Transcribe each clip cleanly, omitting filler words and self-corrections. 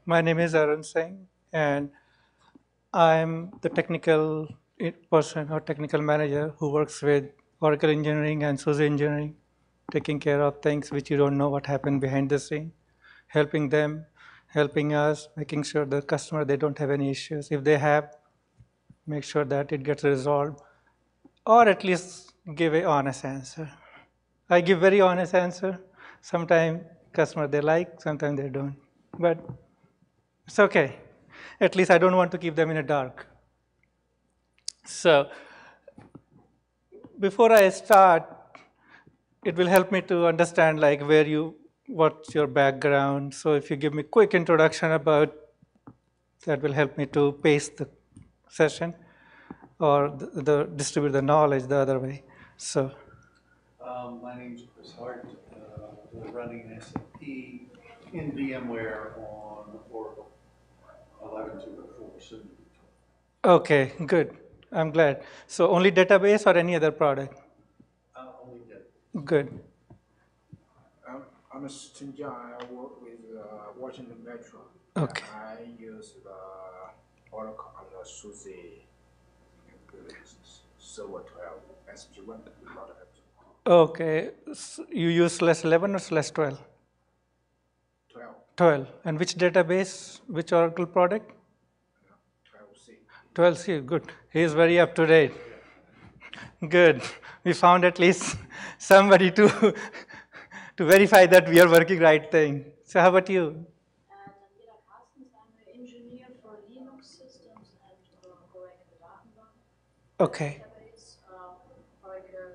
My name is Arun Singh, and I'm the technical person or technical manager who works with Oracle Engineering and SUSE Engineering, taking care of things which you don't know what happened behind the scene, helping them, helping us, making sure the customer they don't have any issues. If they have, make sure that it gets resolved, or at least give a honest answer. I give very honest answer. Sometimes customer they like, sometimes they don't, but it's okay. At least I don't want to keep them in the dark. So before I start, it will help me to understand like what's your background. So if you give me quick introduction about, that will help me to pace the session or distribute the knowledge the other way. So. My name is Chris Hart. We're running SAP in VMware on Oracle 11.2.4 soon. Okay, good. I'm glad. So only database or any other product? Only database. Good. I'm a student. I work with Washington Metro. Okay. I use the Oracle and the SUSE Server 12 SP1. Okay. So you use /11 or /12? 12. 12. And which database, which Oracle product? 12C. 12C, good. He is very up to date. Good. We found at least somebody to verify that we are working right thing. So how about you? I'm an engineer for Linux systems and Oracle Datenbank. Okay. Database, Oracle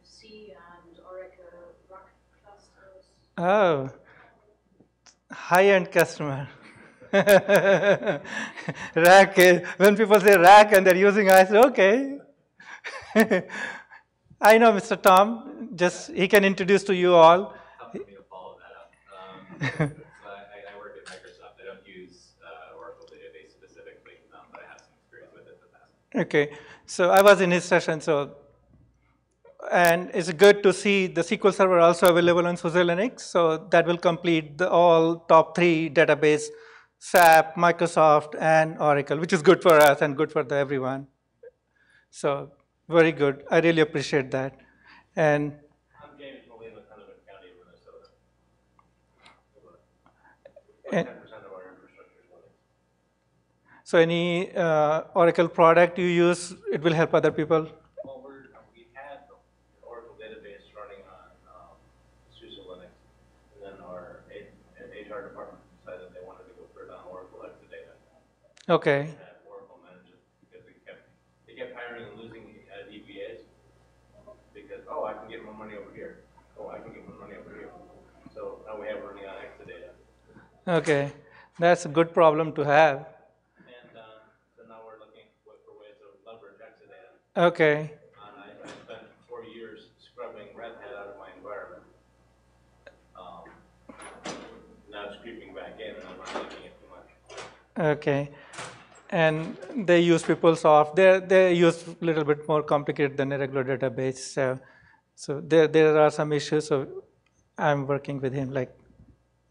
C and Oracle RAC clusters. Oh, high-end customer. Rack, when people say rack and they're using, I say, okay. I know Mr. Tom, just he can introduce to you all. Tough for me to follow that up. So I work at Microsoft. I don't use Oracle database specifically, but I have some experience with it in the past. Okay, so I was in his session, and it's good to see the SQL Server also available on SUSE Linux, so that will complete all top 3 database, SAP, Microsoft, and Oracle, which is good for us and good for everyone. So very good. I really appreciate that. And I'm James Molina, Hennepin County, Minnesota. 10% of our infrastructure is Linux. So any Oracle product you use, it will help other people? Well, we had the Oracle database running on SUSE Linux, and then our HR department decided they wanted to go for it on Oracle Exadata. Okay. And Oracle managed it because they kept hiring and losing DBAs because, oh, I can get more money over here. Oh, I can get more money over here. So now we have running on Exadata. Okay, that's a good problem to have. And so now we're looking for ways to leverage Exadata. Okay. I spent 4 years scrubbing Red Hat out of my environment. Now it's creeping back in, and I'm not liking it too much. Okay. And they use PeopleSoft. They use a little bit more complicated than a regular database. So there are some issues. So I'm working with him like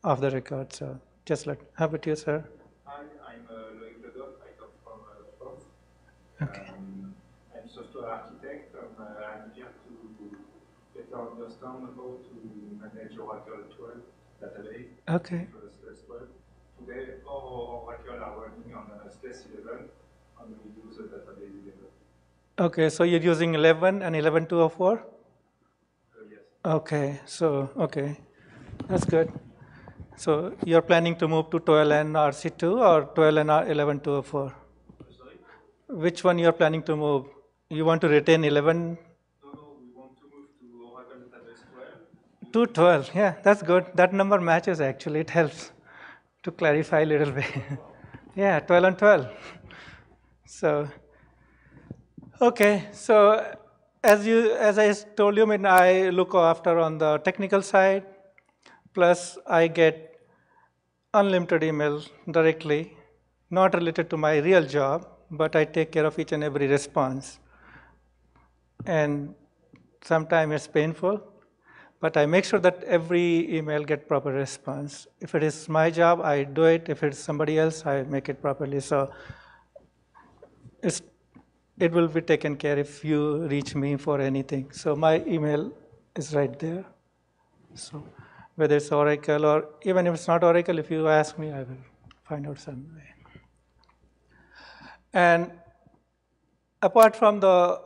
off the record. So just like, how about you, sir? Hi, I'm Loïc Ledoff. I come from France. Okay. I'm software architect. I'm here to better understand how to manage Oracle 12 database. Okay. For the SLS12. Today, all Oracle are working on SLS11, and we use the database 11. Okay, so you're using 11 and 11.204? Yes. Okay, so, okay, that's good. So you're planning to move to 12 and RC2 or 12 and 11.204? Sorry? Which one you're planning to move? You want to retain 11? No, we want to move to Oracle database 12. To 12, yeah, that's good. That number matches actually, it helps to clarify a little bit. Yeah, 12 and 12. So, okay, so as I told you, I mean, I look after on the technical side, plus I get unlimited emails directly, not related to my real job, but I take care of each and every response. And sometimes it's painful, But I make sure that every email get proper response. If it is my job, I do it. If it's somebody else, I make it properly. So it will be taken care if you reach me for anything. So my email is right there. So whether it's Oracle or even if it's not Oracle, if you ask me, I will find out some way. And apart from the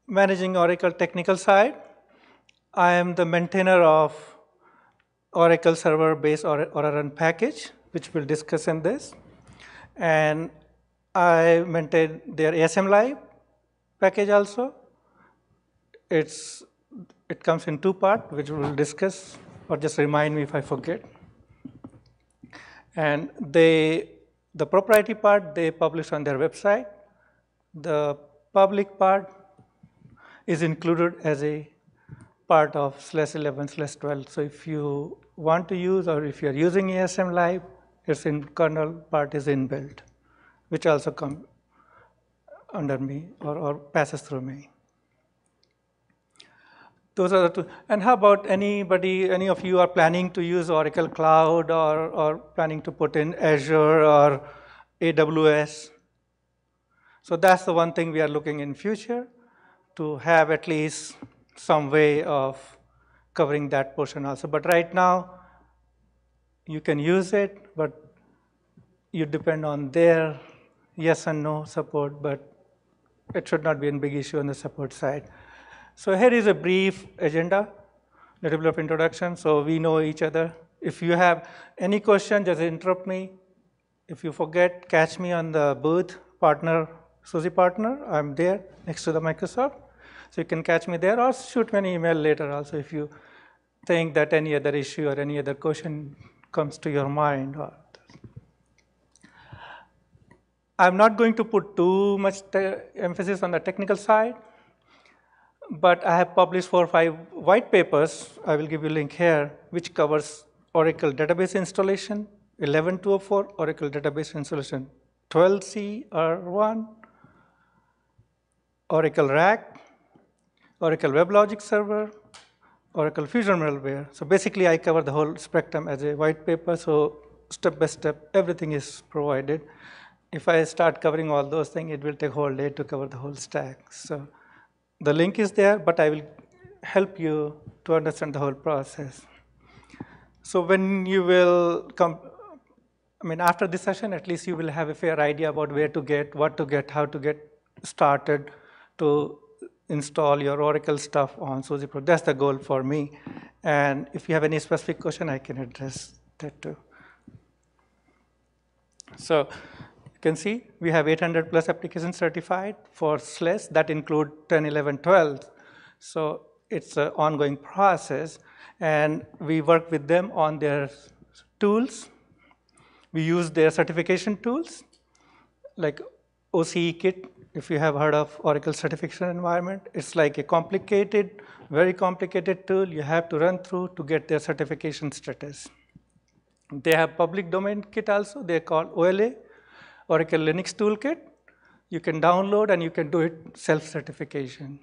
managing Oracle technical side, I am the maintainer of Oracle server based or run package, which we'll discuss in this. And I maintain their ASM Live package also. It comes in two parts, which we'll discuss, or just remind me if I forget. And the proprietary part, they publish on their website. The public part is included as a part of /11/12. So if you want to use, or if you're using ASM Live, its in kernel part is inbuilt, which also comes under me or passes through me. Those are the two. And how about any of you are planning to use Oracle Cloud or planning to put in Azure or AWS? So that's the one thing we are looking in future, to have at least some way of covering that portion also. But right now, you can use it, but you depend on their yes and no support, but it should not be a big issue on the support side. So here is a brief agenda, little bit of introduction, so we know each other. If you have any question, just interrupt me. If you forget, catch me on the booth, SUSE partner. I'm there next to the Microsoft. So you can catch me there, or shoot me an email later also if you think that any other issue or any other question comes to your mind. I'm not going to put too much emphasis on the technical side, but I have published 4 or 5 white papers. I will give you a link here, which covers Oracle database installation, 11.204, Oracle database installation, 12c R1, Oracle RAC, Oracle WebLogic Server, Oracle Fusion Middleware. So basically, I cover the whole spectrum as a white paper. So step by step, everything is provided. If I start covering all those things, it will take a whole day to cover the whole stack. So the link is there, but I will help you to understand the whole process. So when you will come, after this session, at least you will have a fair idea about where to get, what to get, how to get started to install your Oracle stuff on SUSE Pro. That's the goal for me. And if you have any specific question, I can address that too. So you can see we have 800 plus applications certified for SLES that include 10, 11, 12. So it's an ongoing process. And we work with them on their tools. We use their certification tools like OCE kit. If you have heard of Oracle certification environment, it's like a complicated, very complicated tool you have to run through to get their certification status. They have public domain kit also. They're called OLA, Oracle Linux Toolkit. You can download and you can do it self-certification.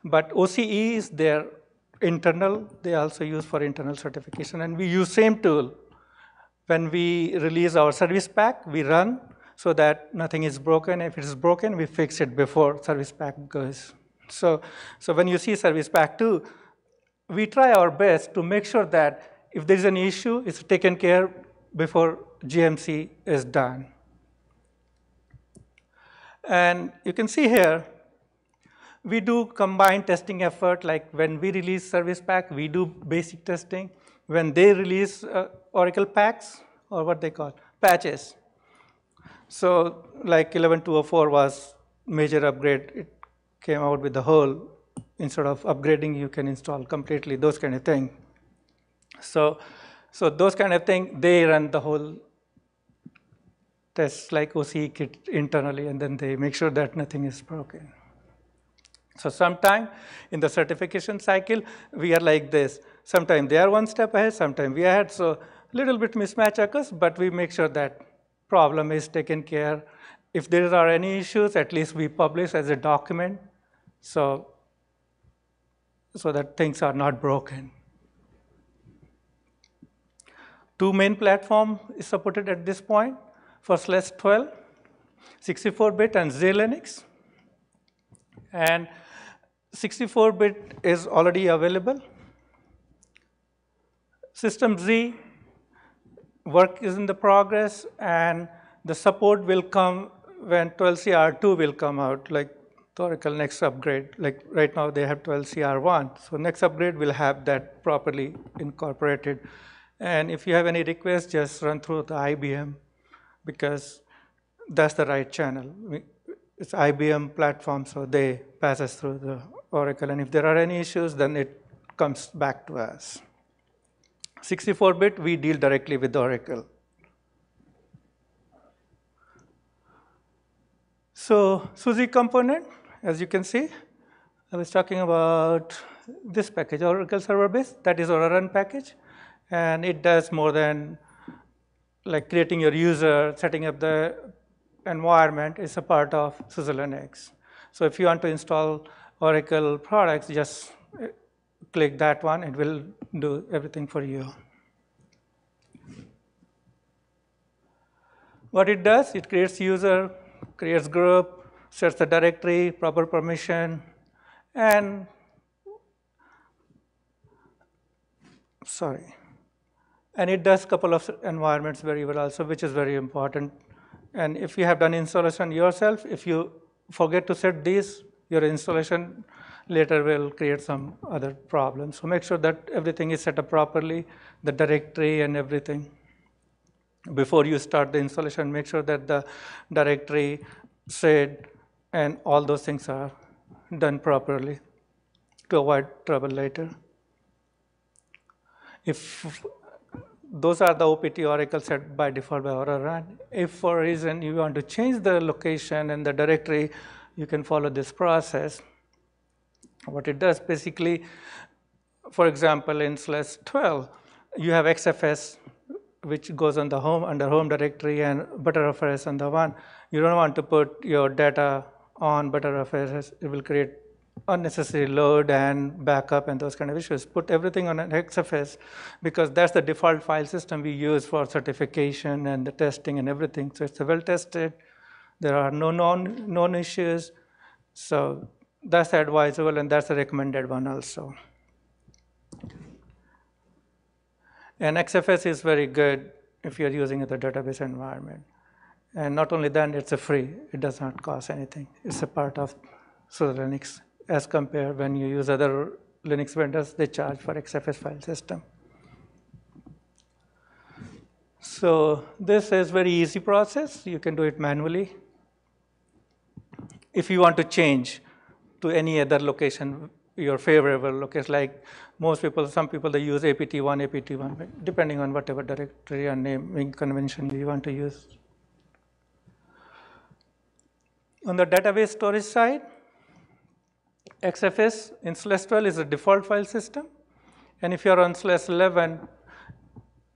But OCE is their internal. They also use for internal certification. And we use same tool. When we release our service pack, we run so that nothing is broken. If it is broken, we fix it before service pack goes. So when you see service pack 2, we try our best to make sure that if there is an issue, it's taken care before GMC is done. And you can see here, we do combined testing effort. Like when we release service pack, we do basic testing. When they release Oracle packs, or what they call patches. So like 11.204 was major upgrade. It came out with the whole, instead of upgrading, you can install completely, those kind of thing. So those kind of thing, they run the whole tests like OCE kit internally, and then they make sure that nothing is broken. So sometime in the certification cycle, we are like this. Sometimes they are one step ahead, sometimes we are ahead. So little bit mismatch occurs, but we make sure that problem is taken care. If there are any issues, at least we publish as a document so that things are not broken. Two main platforms is supported at this point for /12, 64-bit and Linux. And 64-bit is already available. System Z work is in the progress, and the support will come when 12CR2 will come out, like the Oracle next upgrade. Like right now they have 12CR1, so next upgrade will have that properly incorporated. And if you have any requests, just run through the IBM, because that's the right channel. It's IBM platform, so they pass us through the Oracle, and if there are any issues, then it comes back to us. 64-bit, we deal directly with Oracle. So SUSE component, as you can see, I was talking about this package, Oracle Server Base, that is our run package. And it does more than like creating your user, setting up the environment is a part of SUSE Linux. So if you want to install Oracle products, just click that one, it will do everything for you. What it does, it creates user, creates group, sets the directory, proper permission, and it does a couple of environments very well also, which is very important. And if you have done installation yourself, if you forget to set these, your installation later will create some other problems. So make sure that everything is set up properly, the directory and everything. Before you start the installation, make sure that the directory, SID, and all those things are done properly to avoid trouble later. If those are the OPT Oracle set by default by Aura run. If for a reason you want to change the location and the directory, you can follow this process. What it does basically, for example, in /12, you have XFS, which goes on the home under home directory, and Btrfs on the one. You don't want to put your data on Btrfs. It will create unnecessary load and backup and those kind of issues. Put everything on an XFS, because that's the default file system we use for certification and the testing and everything. So it's well tested. There are no known issues. So that's advisable, and that's the recommended one also. And XFS is very good if you're using the database environment. And not only that, it's a free. It does not cost anything. It's a part of SUSE Linux, as compared when you use other Linux vendors, they charge for XFS file system. So this is very easy process. You can do it manually. If you want to change to any other location, your favorable location, like most people, some people, they use APT1, depending on whatever directory and naming convention you want to use. On the database storage side, XFS in /12 is a default file system. And if you're on /11,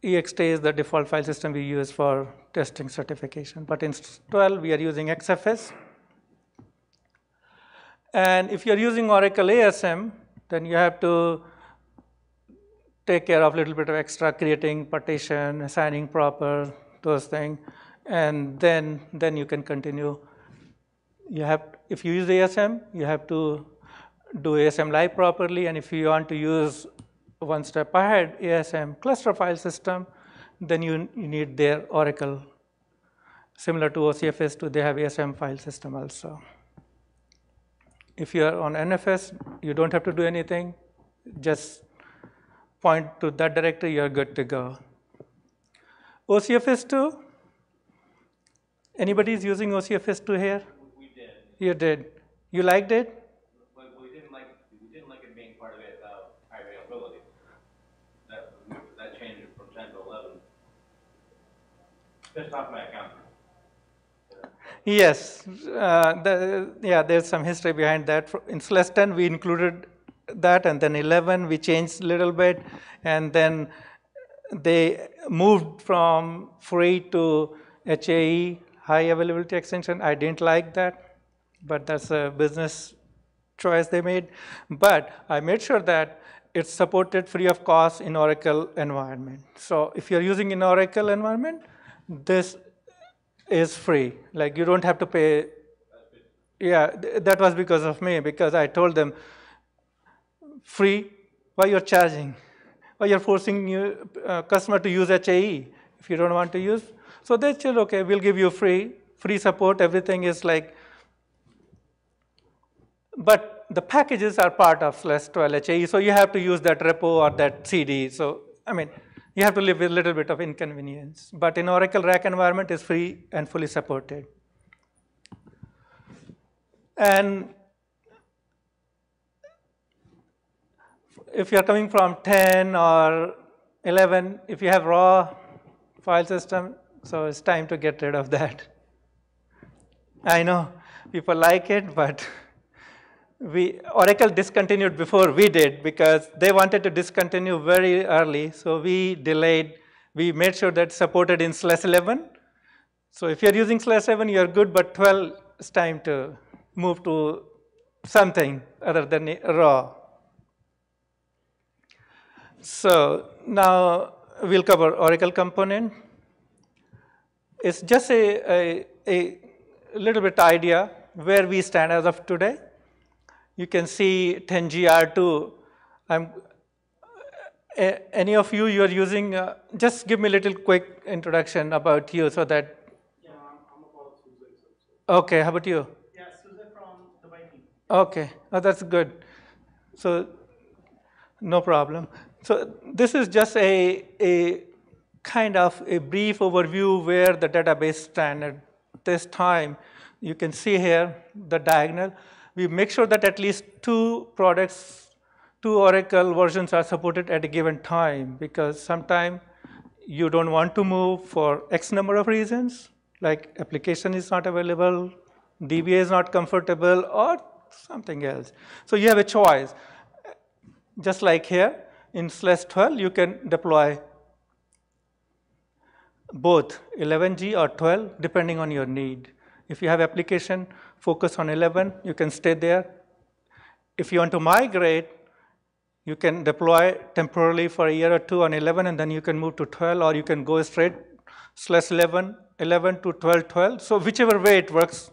ext is the default file system we use for testing certification. But in 12, we are using XFS. And if you're using Oracle ASM, then you have to take care of a little bit of extra, creating partition, assigning proper, those things. And then you can continue. If you use ASM, you have to do ASM live properly. And if you want to use one step ahead, ASM cluster file system, then you need their Oracle. Similar to OCFS2, they have ASM file system also. If you are on NFS, you don't have to do anything. Just point to that directory, you're good to go. OCFS2, anybody is using OCFS2 here? We did. You did. You liked it? But we didn't like it being part of it high availability. That changed it from 10 to 11. Just off my account. Yes, there's some history behind that. In /10, we included that, and then 11, we changed a little bit, and then they moved from free to HAE, high availability extension. I didn't like that, but that's a business choice they made. But I made sure that it's supported free of cost in Oracle environment. So if you're using in Oracle environment, this is free. Like you don't have to pay. Yeah, that was because of me, because I told them, free, why you're charging? Why you're forcing your customer to use HAE if you don't want to use? So they said, okay, we'll give you free support, everything is like, but the packages are part of /12 HAE, so you have to use that repo or that CD. So, I mean, you have to live with a little bit of inconvenience. But in Oracle RAC environment, it's free and fully supported. And if you're coming from 10 or 11, if you have raw file system, so it's time to get rid of that. I know people like it, but Oracle discontinued before we did because they wanted to discontinue very early. So we delayed. We made sure that supported in /11. So if you're using /11, you're good, but 12, it's time to move to something other than raw. So now we'll cover Oracle component. It's just a little bit idea where we stand as of today. You can see 10GR2. Any of you're using, just give me a little quick introduction about you so that. Yeah, I'm about SUSE. Okay, how about you? Yeah, SUSE from Dubai team. Okay, oh, that's good. So no problem. So this is just a kind of a brief overview where the database stand at this time. You can see here the diagonal. We make sure that at least two Oracle versions are supported at a given time, because sometimes you don't want to move for X number of reasons, like application is not available, DBA is not comfortable, or something else. So you have a choice. Just like here, in /12, you can deploy both 11G or 12, depending on your need. If you have application, focus on 11, you can stay there. If you want to migrate, you can deploy temporarily for a year or two on 11, and then you can move to 12, or you can go straight /11, 11 to 12, 12. So whichever way it works,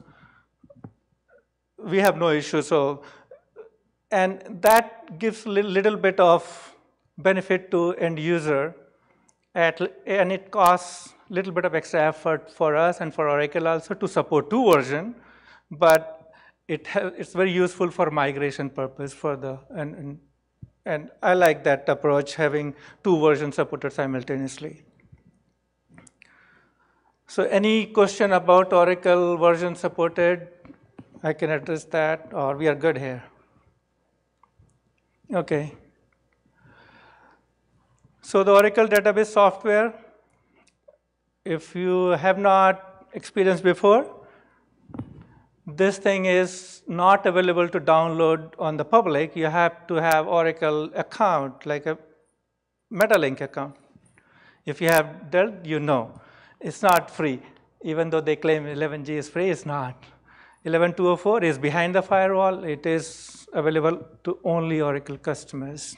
we have no issue. So, and that gives a little bit of benefit to end user, and it costs a little bit of extra effort for us and for Oracle also to support two versions, but it's very useful for migration purpose for the, and I like that approach, having two versions supported simultaneously. So any question about Oracle version supported? I can address that, or we are good here. Okay. So the Oracle database software, if you have not experienced before, this thing is not available to download on the public. You have to have Oracle account, like a Metalink account. If you have dealt, you know. It's not free. Even though they claim 11G is free, it's not. 11.204 is behind the firewall. It is available to only Oracle customers.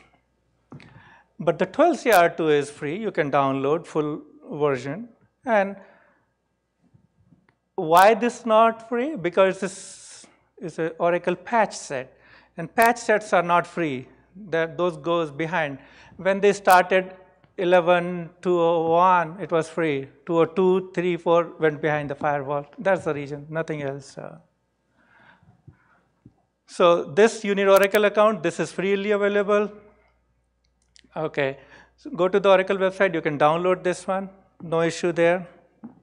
But the 12CR2 is free. You can download full version. And why this not free? Because this is an Oracle patch set. And patch sets are not free. Those goes behind. When they started 11.201, it was free. 202, 3, 4 went behind the firewall. That's the reason, nothing else. So this, you need Oracle account. This is freely available. Okay, so go to the Oracle website. You can download this one. No issue there.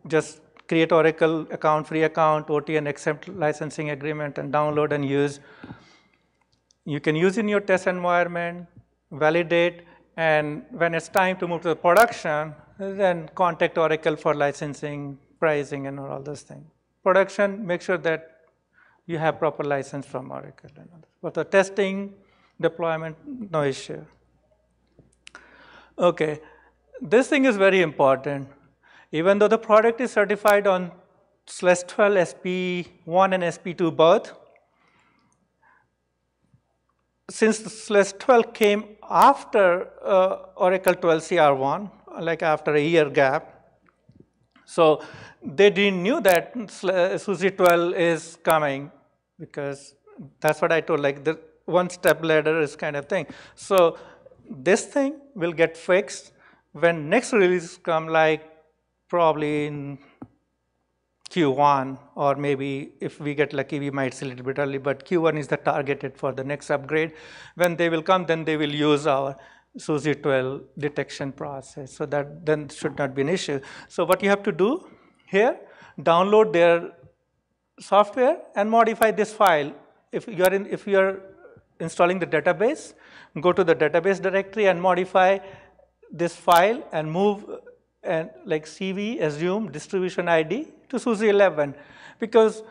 Just create Oracle account, free account, OT and accept licensing agreement, and download and use. You can use in your test environment, validate, and when it's time to move to the production, then contact Oracle for licensing, pricing, and all those things. Production, make sure that you have proper license from Oracle. For the testing, deployment, no issue. Okay, this thing is very important. Even though the product is certified on /12 SP1 and SP2 both, since SLES 12 came after Oracle 12 CR1, like after a year gap, so they didn't knew that SUSE 12 is coming, because that's what I told, like the one step ladder is kind of thing. So this thing will get fixed when next release come, like probably in Q1, or maybe if we get lucky, we might see a little bit early, but Q1 is the targeted for the next upgrade. When they will come, then they will use our SUSE 12 detection process. So that then should not be an issue. So what you have to do here, download their software and modify this file. If you are installing the database, go to the database directory and modify this file and move and like CV, assume distribution ID to SUSE 11, because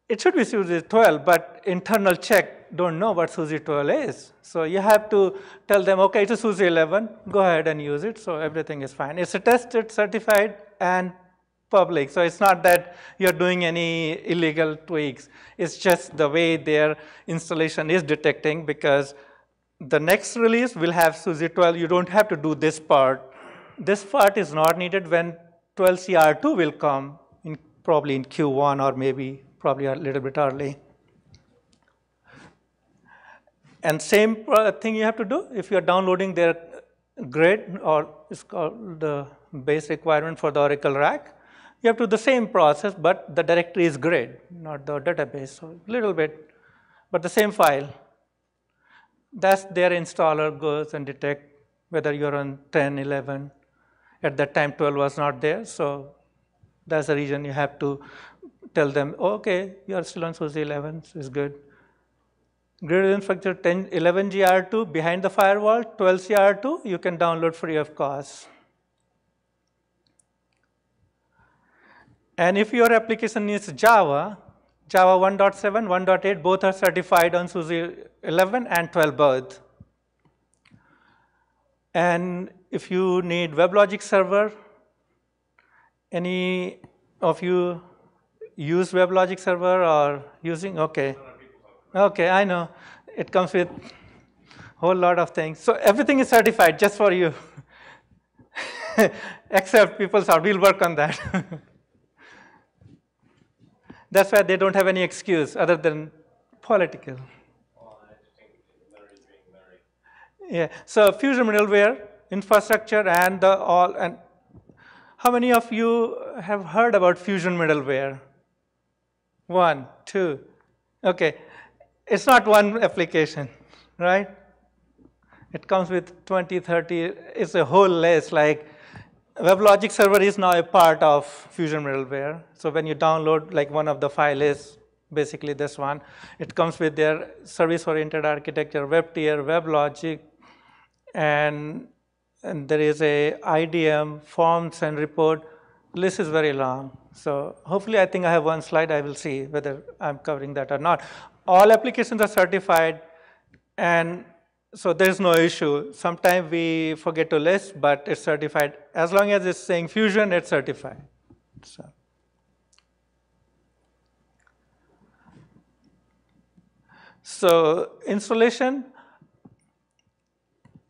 it should be SUSE 12, but internal check don't know what SUSE 12 is. So you have to tell them, okay, it's SUSE 11, go ahead and use it, so everything is fine. It's tested, certified, and public. So it's not that you're doing any illegal tweaks. It's just the way their installation is detecting, because the next release will have SUSE 12. You don't have to do this part. This part is not needed when 12 CR2 will come, probably in Q1 or maybe probably a little bit early. And same thing you have to do if you're downloading their grid, or it's called the base requirement for the Oracle rack. You have to do the same process, but the directory is grid, not the database. So a little bit, but the same file. That's their installer goes and detect whether you're on 10, 11. At that time, 12 was not there. So that's the reason you have to tell them, oh, okay, you're still on SUSE 11, so it's good. Grid infrastructure 10, 11 GR2 behind the firewall, 12 CR2, you can download free of cost. And if your application needs Java, Java 1.7, 1.8, both are certified on SUSE 11 and 12 both. And if you need WebLogic Server, any of you use WebLogic Server or using? Okay. Okay, I know. It comes with a whole lot of things. So everything is certified just for you. Except people say, we'll work on that. That's why they don't have any excuse other than political. Yeah. So Fusion middleware, infrastructure, and how many of you have heard about Fusion middleware? 1, 2. Okay. It's not one application, right? It comes with 20, 30. It's a whole list. Like WebLogic Server is now a part of Fusion middleware. So when you download, like one of the files is basically this one. It comes with their service-oriented architecture, web tier, WebLogic, and there is a IDM, forms and report. List is very long. So hopefully, I think I have one slide. I will see whether I'm covering that or not. All applications are certified, and so there's no issue. Sometimes we forget to list, but it's certified. As long as it's saying Fusion, it's certified. So installation,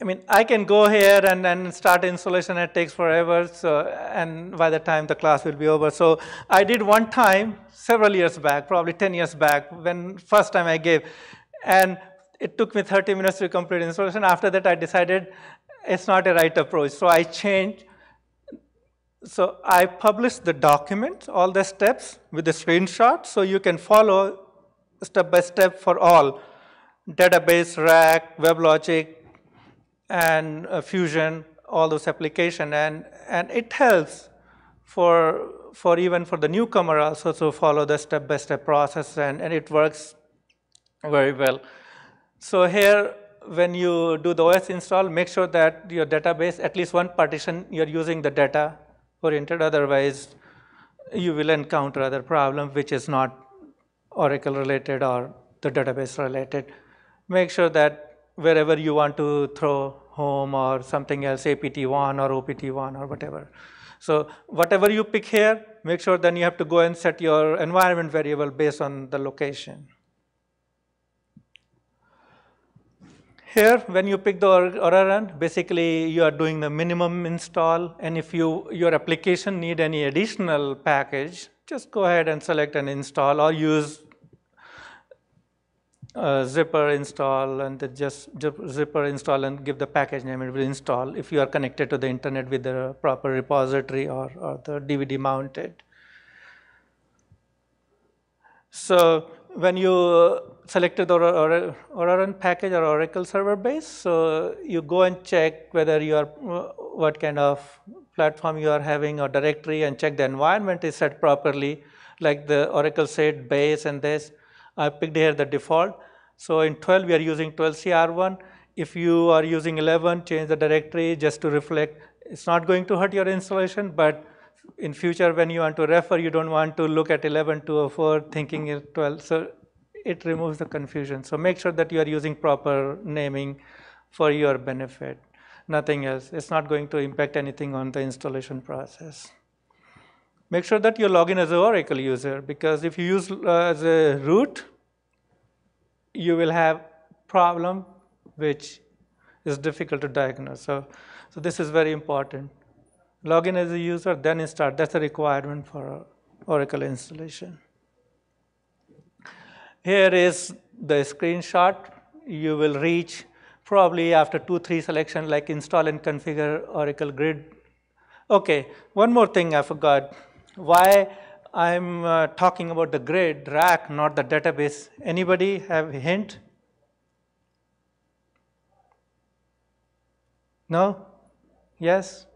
I mean, I can go here and then start installation. It takes forever, so, and by the time the class will be over. So I did one time several years back, probably 10 years back, when first time I gave, and it took me 30 minutes to complete installation. After that, I decided it's not a right approach. So I changed. So I published the document, all the steps with the screenshot, so you can follow step by step for all database, rack, WebLogic, and Fusion, all those applications, and it helps for even for the newcomer also to follow the step-by-step process, and it works very well. So here, when you do the OS install, make sure that your database, at least one partition, you're using the data oriented, otherwise you will encounter other problems which is not Oracle related or the database related. Make sure that wherever you want to throw home or something else, APT1 or OPT1 or whatever. So whatever you pick here, make sure then you have to go and set your environment variable based on the location. Here, when you pick the Aura run, basically you are doing the minimum install, and if your application need any additional package, just go ahead and select an install or use zipper install and just zipper install and give the package name. It will install if you are connected to the internet with the proper repository or the DVD mounted. So when you selected the Aura package or Oracle server base, so you go and check whether you are what kind of platform you are having or directory, and check the environment is set properly, like the Oracle said base and this. I picked here the default. So in 12 we are using 12CR1. If you are using 11, change the directory just to reflect. It's not going to hurt your installation, but in future when you want to refer, you don't want to look at 11.204 thinking it's 12. So it removes the confusion. So make sure that you are using proper naming for your benefit, nothing else. It's not going to impact anything on the installation process. Make sure that you log in as an Oracle user, because if you use as a root, you will have problem which is difficult to diagnose. So this is very important. Log in as a user, then install. That's a requirement for Oracle installation. Here is the screenshot. You will reach probably after 2-3 selection, like install and configure Oracle Grid. Okay, one more thing I forgot. Why I'm talking about the grid rack, not the database. Anybody have a hint? No? Yes?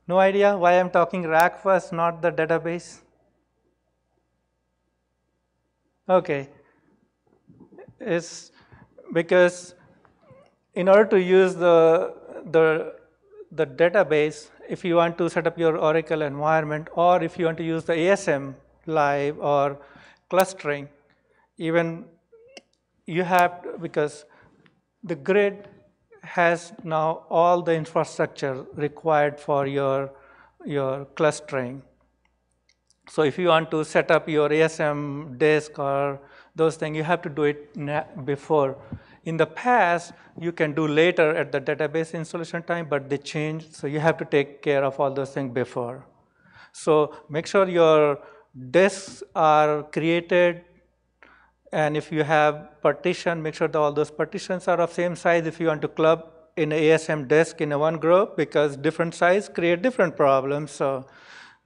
No idea why I'm talking rack first, not the database? Okay. It's because in order to use the database, if you want to set up your Oracle environment, or if you want to use the ASM live or clustering, even you have to, because the grid has now all the infrastructure required for your clustering. So if you want to set up your ASM disk or those things, you have to do it before. In the past, you can do later at the database installation time, but they changed, so you have to take care of all those things before. So make sure your disks are created, and if you have partition, make sure that all those partitions are of same size if you want to club in an ASM disk in a one group, because different size create different problems. So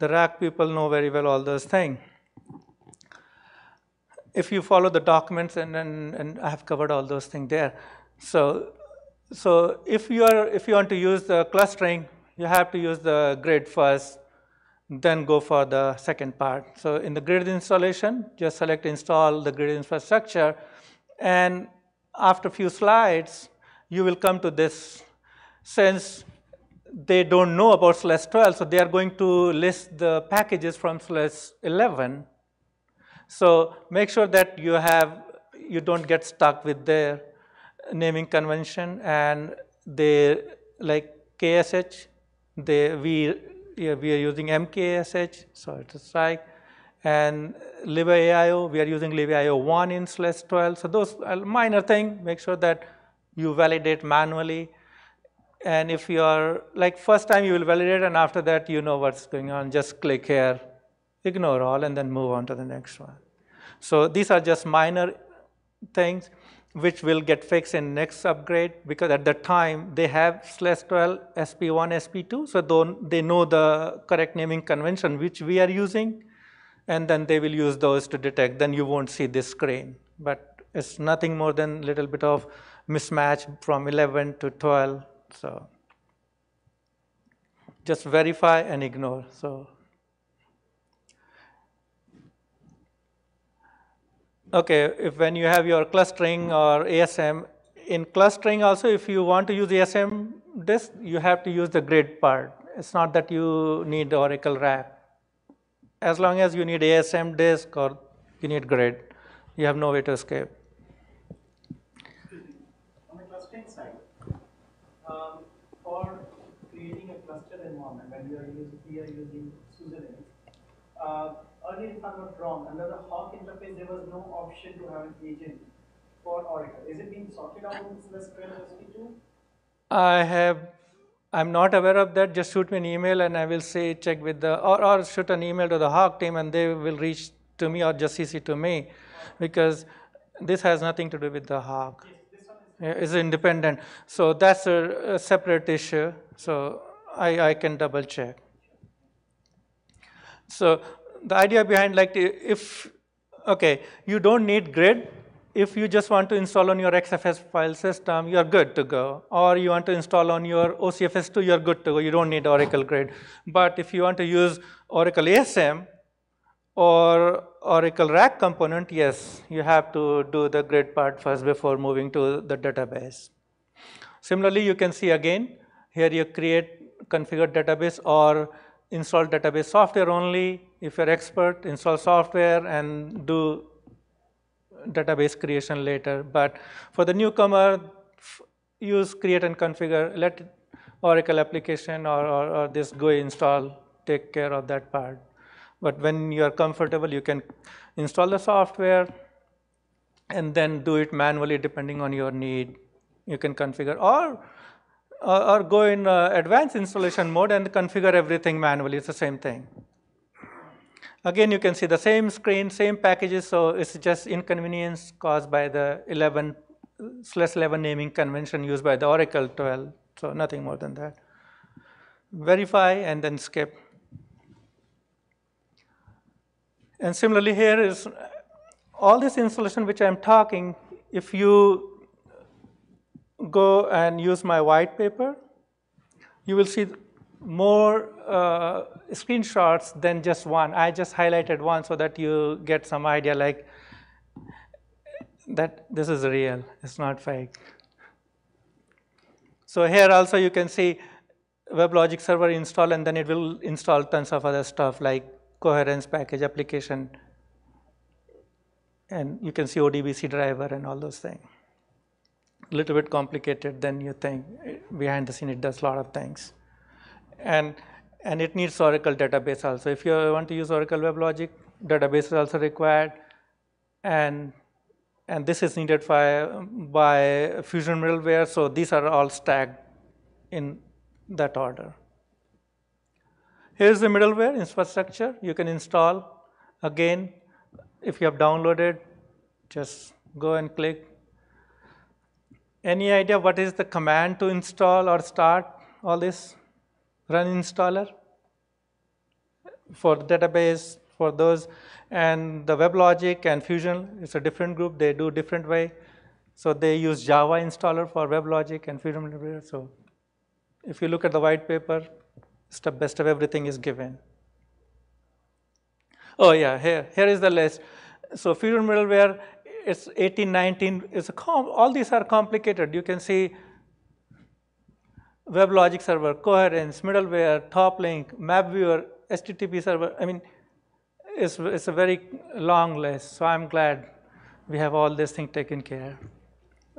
the rack people know very well all those things. If you follow the documents, and I have covered all those things there. So if you want to use the clustering, you have to use the grid first, then go for the second part. So in the grid installation, just select install the grid infrastructure, and after a few slides, you will come to this. Since they don't know about /12, so they are going to list the packages from /11. So make sure that you don't get stuck with their naming convention, and they like KSH. We are using MKSH, so it's like, and libaio, we are using libaio1 in /12. So those are minor things. Make sure that you validate manually. And if you are, like first time you will validate, and after that you know what's going on, just click here, ignore all, and then move on to the next one. So these are just minor things which will get fixed in next upgrade, because at that time they have /12, SP1, SP2, so they know the correct naming convention which we are using, and then they will use those to detect. Then you won't see this screen. But it's nothing more than a little bit of mismatch from 11 to 12. So just verify and ignore. So okay, if when you have your clustering or ASM, in clustering also, if you want to use ASM disk, you have to use the grid part. It's not that you need Oracle rack. As long as you need ASM disk or you need grid, you have no way to escape. On the clustering side, for creating a cluster environment, when we are using SUSE, earlier, if I'm not wrong, under the Hawk interface, there was no option to have an agent for Oracle? Is it being sorted out in SUSECON and SP2? I'm not aware of that. Just shoot me an email and I will say check with the, or shoot an email to the Hawk team and they will reach to me or just CC to me, because this has nothing to do with the Hawk. Yes, this one is. Yeah, it's independent. So that's a separate issue. So I can double check. So the idea behind, like, if, okay, you don't need grid. If you just want to install on your XFS file system, you're good to go. Or you want to install on your OCFS2, you're good to go. You don't need Oracle grid. But if you want to use Oracle ASM or Oracle RAC component, yes, you have to do the grid part first before moving to the database. Similarly, you can see again, here you create configured database or install database software only. If you're expert, install software and do database creation later. But for the newcomer, use create and configure, let Oracle application or this GUI install take care of that part. But when you are comfortable, you can install the software and then do it manually depending on your need. You can configure or go in advanced installation mode and configure everything manually. It's the same thing. Again, you can see the same screen, same packages, so it's just inconvenience caused by the 11/11 naming convention used by the Oracle 12, so nothing more than that. Verify and then skip. And similarly, here is all this installation which I'm talking. If you go and use my white paper, you will see more screenshots than just one. I just highlighted one so that you get some idea, like that this is real, it's not fake. So here also you can see WebLogic Server install, and then it will install tons of other stuff like coherence package application, and you can see ODBC driver and all those things. A little bit complicated than you think. Behind the scene, it does a lot of things. And it needs Oracle database also. If you want to use Oracle WebLogic, database is also required. And this is needed by Fusion middleware. So these are all stacked in that order. Here's the middleware infrastructure you can install. Again, if you have downloaded, just go and click. Any idea what is the command to install or start all this? Run installer for database, for those, and the WebLogic and Fusion is a different group. They do different way. So they use Java installer for WebLogic and Fusion middleware. So if you look at the white paper, step by step everything is given. Oh yeah, here is the list. So Fusion middleware, it's 18, 19. All these are complicated. You can see WebLogic Server, coherence, middleware, top link, map viewer, HTTP server. I mean, it's a very long list. So I'm glad we have all this thing taken care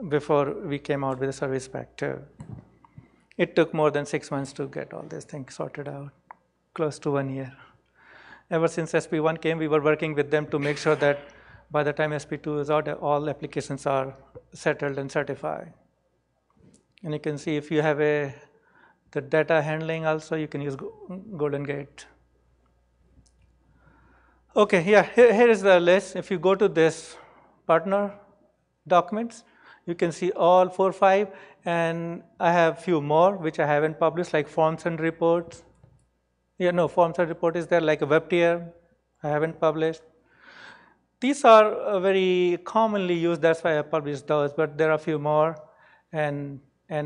before we came out with the service pack 2. It took more than 6 months to get all these things sorted out, close to 1 year. Ever since SP1 came, we were working with them to make sure that by the time SP2 is out, all applications are settled and certified. And you can see if you have the data handling also, you can use Golden Gate. Okay, yeah, here is the list. If you go to this partner documents, you can see all 4 or 5, and I have few more which I haven't published, like forms and reports. Yeah, no, forms and report is there, like a web tier, I haven't published. These are very commonly used, that's why I published those, but there are a few more. And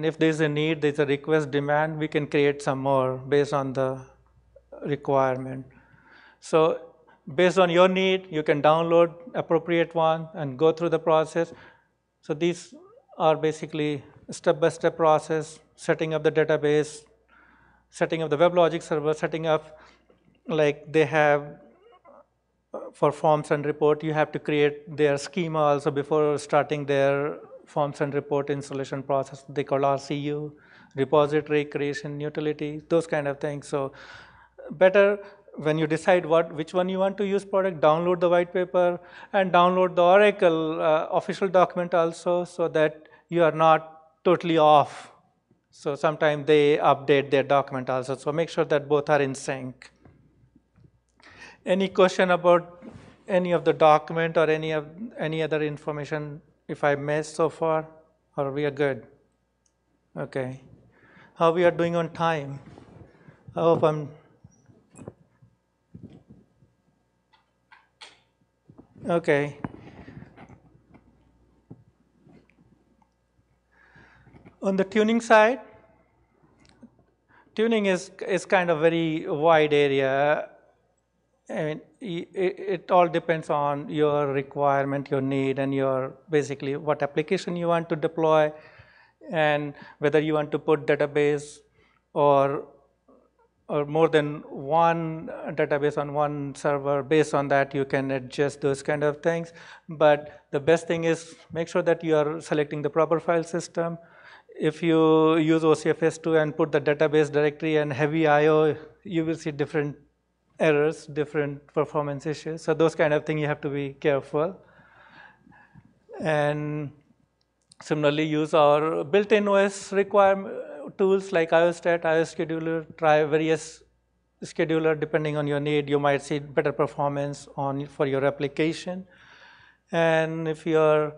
if there's a need, there's a request demand, we can create some more based on the requirement. So based on your need, you can download appropriate one and go through the process. So these are basically step-by-step process, setting up the database, setting up the WebLogic server, setting up, like they have for forms and report, you have to create their schema also before starting their forms and report installation process. They call RCU, repository creation, utility, those kind of things. So better when you decide which one you want to use product, download the white paper and download the Oracle official document also, so that you are not totally off. So sometimes they update their document also. So make sure that both are in sync. Any question about any of the document or any other information if I missed so far, or we are good? Okay. How we are doing on time? I hope I'm okay. On the tuning side, tuning is kind of very wide area. I mean, it all depends on your requirement, your need, and your basically what application you want to deploy, and whether you want to put database or more than one database on one server. Based on that, you can adjust those kind of things. But the best thing is make sure that you are selecting the proper file system. If you use OCFS2 and put the database directory and heavy I/O, you will see different errors, different performance issues. So those kind of things you have to be careful. And similarly, use our built-in OS tools like IOStat, IOScheduler, try various scheduler depending on your need. You might see better performance for your application. And if you're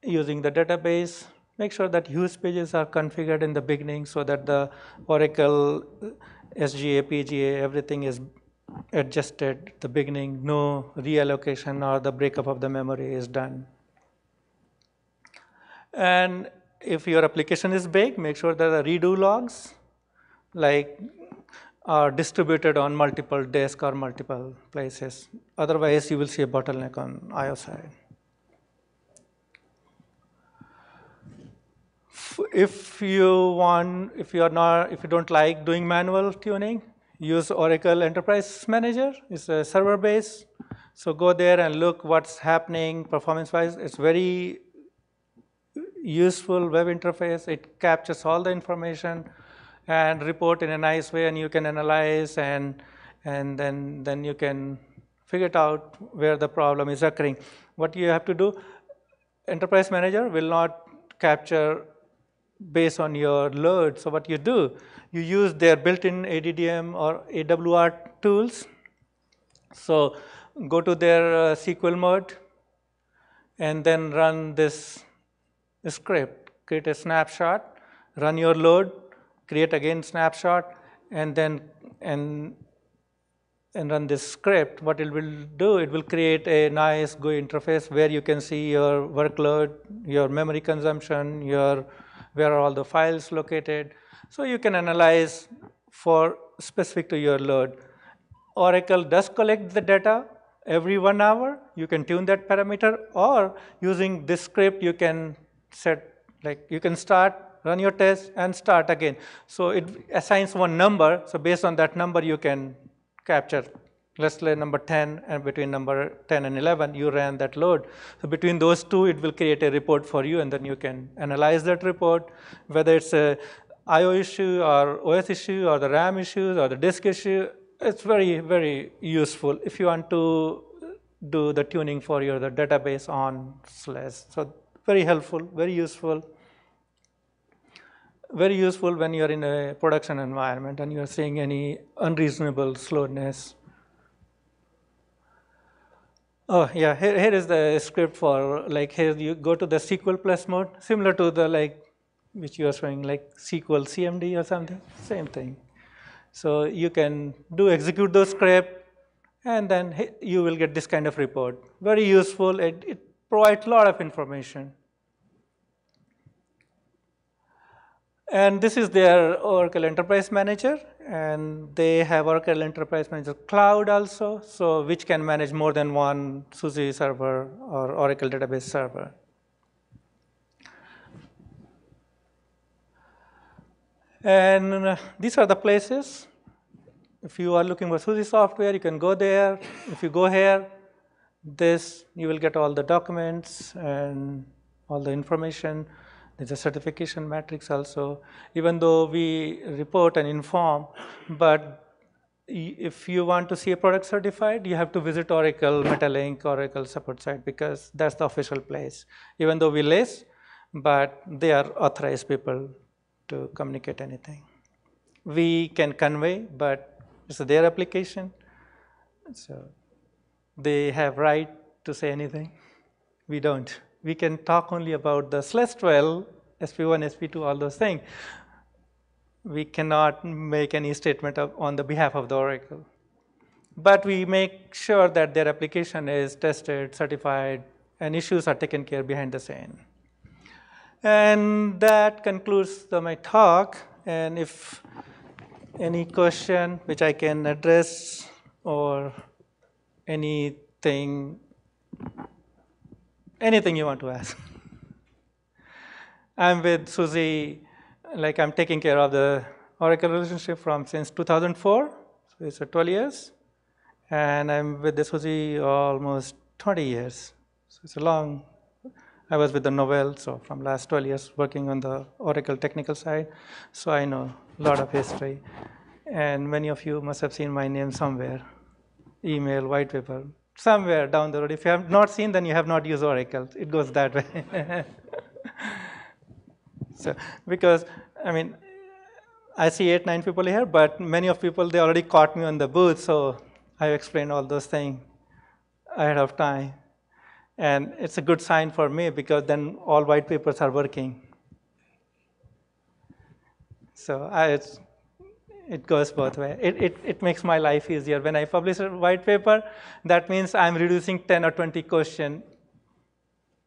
using the database, make sure that use pages are configured in the beginning so that the Oracle SGA, PGA, everything is adjusted at the beginning. No reallocation or the breakup of the memory is done. And if your application is big, make sure that the redo logs are distributed on multiple disks or multiple places. Otherwise, you will see a bottleneck on I/O side. If you don't like doing manual tuning, use Oracle Enterprise Manager. It's a server base. So go there and look what's happening performance-wise. It's very useful web interface. It captures all the information and report in a nice way, and you can analyze and then you can figure it out where the problem is occurring. What you have to do, Enterprise Manager will not capture based on your load. So what you do, you use their built-in ADDM or AWR tools. So go to their SQL mode and then run this script. Create a snapshot, run your load, create again snapshot, and then run this script. What it will do, it will create a nice GUI interface where you can see your workload, your memory consumption, where are all the files located. So you can analyze for specific to your load. Oracle does collect the data every 1 hour. You can tune that parameter, or using this script you can set, you can start, run your test, and start again. So it assigns one number. So based on that number, you can capture, let's say number 10, and between number 10 and 11, you ran that load. So between those two, it will create a report for you, and then you can analyze that report, whether it's a I/O issue or OS issue or the RAM issues or the disk issue. It's very, very useful if you want to do the tuning for the database on SLAS. So very helpful, very useful. Very useful when you're in a production environment and you're seeing any unreasonable slowness. Oh yeah, here is the script for, here you go to the SQL plus mode, similar to the which you are showing, SQL CMD or something, same thing. So you can execute those script, and then you will get this kind of report. Very useful. It provides a lot of information. And this is their Oracle Enterprise Manager, and they have Oracle Enterprise Manager Cloud also, so which can manage more than one SUSE server or Oracle database server. And these are the places. If you are looking for SUSE software, you can go there. If you go here, you will get all the documents and all the information. There's a certification matrix also. Even though we report and inform, but if you want to see a product certified, you have to visit Oracle Metalink, Oracle support site, because that's the official place. Even though we list, but they are authorized people to communicate anything. We can convey, but it's their application, so they have right to say anything. We don't. We can talk only about the /12, SP1, SP2, all those things. We cannot make any statement on the behalf of the Oracle. But we make sure that their application is tested, certified, and issues are taken care behind the scene. And that concludes my talk. And if any question which I can address or anything you want to ask. I'm with SUSE, like I'm taking care of the Oracle relationship since 2004, so it's 12 years. And I'm with the SUSE almost 20 years. So it's a long, I was with the Novell, so from last 12 years working on the Oracle technical side. So I know a lot of history. And many of you must have seen my name somewhere, email, white paper, somewhere down the road. If you have not seen, then you have not used Oracle. It goes that way. So, because, I mean, I see 8-9 people here, but many of people, they already caught me on the booth, so I explained all those things ahead of time. And it's a good sign for me, because then all white papers are working. So it goes both ways. It makes my life easier. When I publish a white paper, that means I'm reducing 10 or 20 questions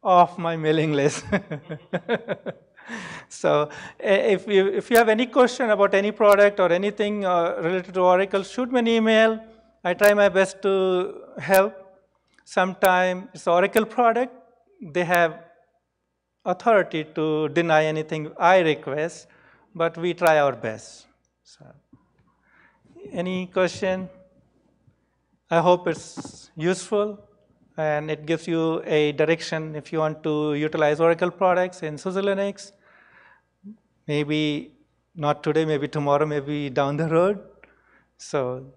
off my mailing list. So if you have any question about any product or anything related to Oracle, shoot me an email. I try my best to help. Sometimes it's Oracle product. They have authority to deny anything I request, but we try our best. So, any question? I hope it's useful and it gives you a direction if you want to utilize Oracle products in SUSE Linux. Maybe not today, maybe tomorrow, maybe down the road. So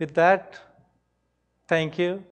with that, thank you.